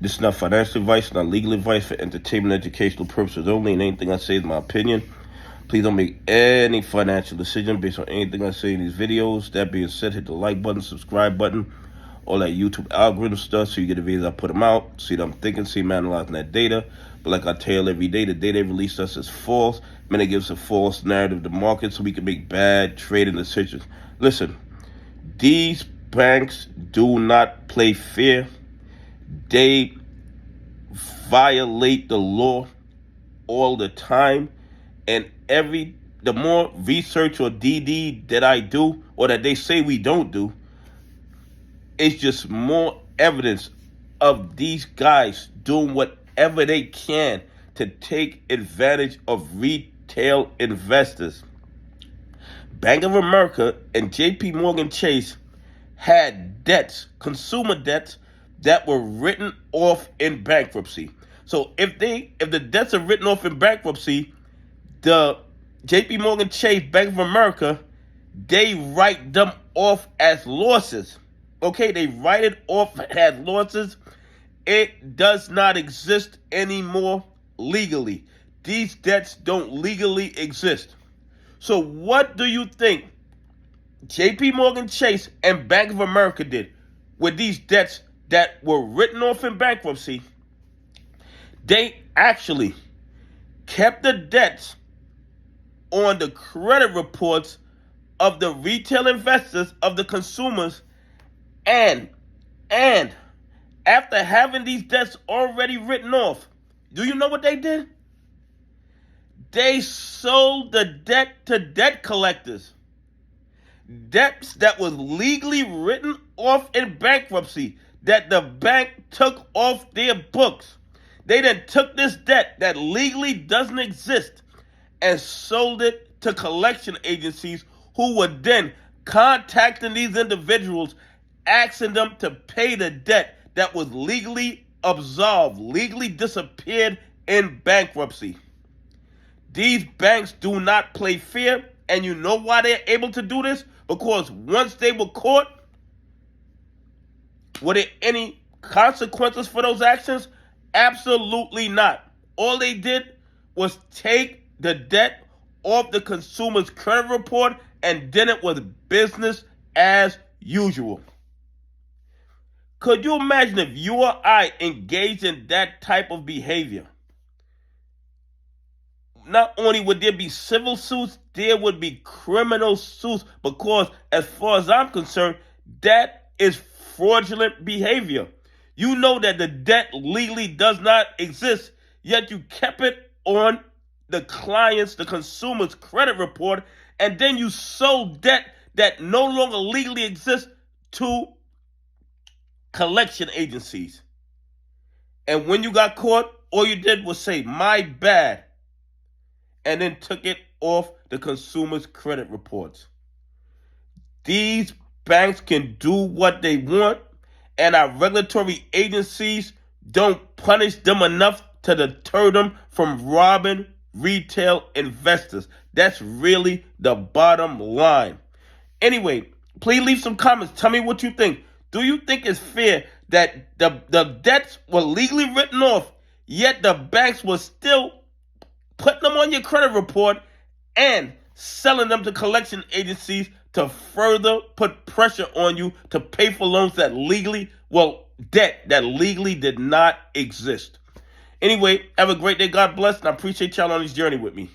This is not financial advice, not legal advice, for entertainment and educational purposes only, and anything I say is my opinion. Please don't make any financial decision based on anything I say in these videos. That being said, hit the like button, subscribe button, all that YouTube algorithm stuff so you get the videos I put them out. See what I'm thinking, see me analyzing that data. But like I tell every day, the data they release us is false. Man, it gives a false narrative to the market so we can make bad trading decisions. Listen, these banks do not play fair. They violate the law all the time. And the more research or DD that I do, or that they say we don't do, it's just more evidence of these guys doing whatever they can to take advantage of retail investors. Bank of America and JP Morgan Chase had debts, consumer debts, that were written off in bankruptcy. So if the debts are written off in bankruptcy, the JP Morgan Chase, Bank of America, they write them off as losses. Okay, they write it off as losses. It does not exist anymore legally. These debts don't legally exist. So what do you think JP Morgan Chase and Bank of America did with these debts that were written off in bankruptcy? They actually kept the debts on the credit reports of the retail investors, of the consumers, and after having these debts already written off, do you know what they did? They sold the debt to debt collectors. Debts that was legally written off in bankruptcy, that the bank took off their books. They then took this debt that legally doesn't exist and sold it to collection agencies, who were then contacting these individuals, asking them to pay the debt that was legally absolved, legally disappeared in bankruptcy. These banks do not play fair, and you know why they're able to do this? Because once they were caught, were there any consequences for those actions? Absolutely not. All they did was take the debt off the consumer's credit report, and then it was business as usual. Could you imagine if you or I engaged in that type of behavior? Not only would there be civil suits, there would be criminal suits, because as far as I'm concerned, that is fraudulent behavior. You know that the debt legally does not exist, yet you kept it on the consumer's credit report, and then you sold debt that no longer legally exists to collection agencies. And when you got caught, all you did was say, "My bad," and then took it off the consumer's credit reports. These banks can do what they want, and our regulatory agencies don't punish them enough to deter them from robbing retail investors. That's really the bottom line. Anyway, please leave some comments. Tell me what you think. Do you think it's fair that the debts were legally written off, yet the banks were still putting them on your credit report and selling them to collection agencies to further put pressure on you to pay for loans that debt that legally did not exist? Anyway, have a great day. God bless, and I appreciate y'all on this journey with me.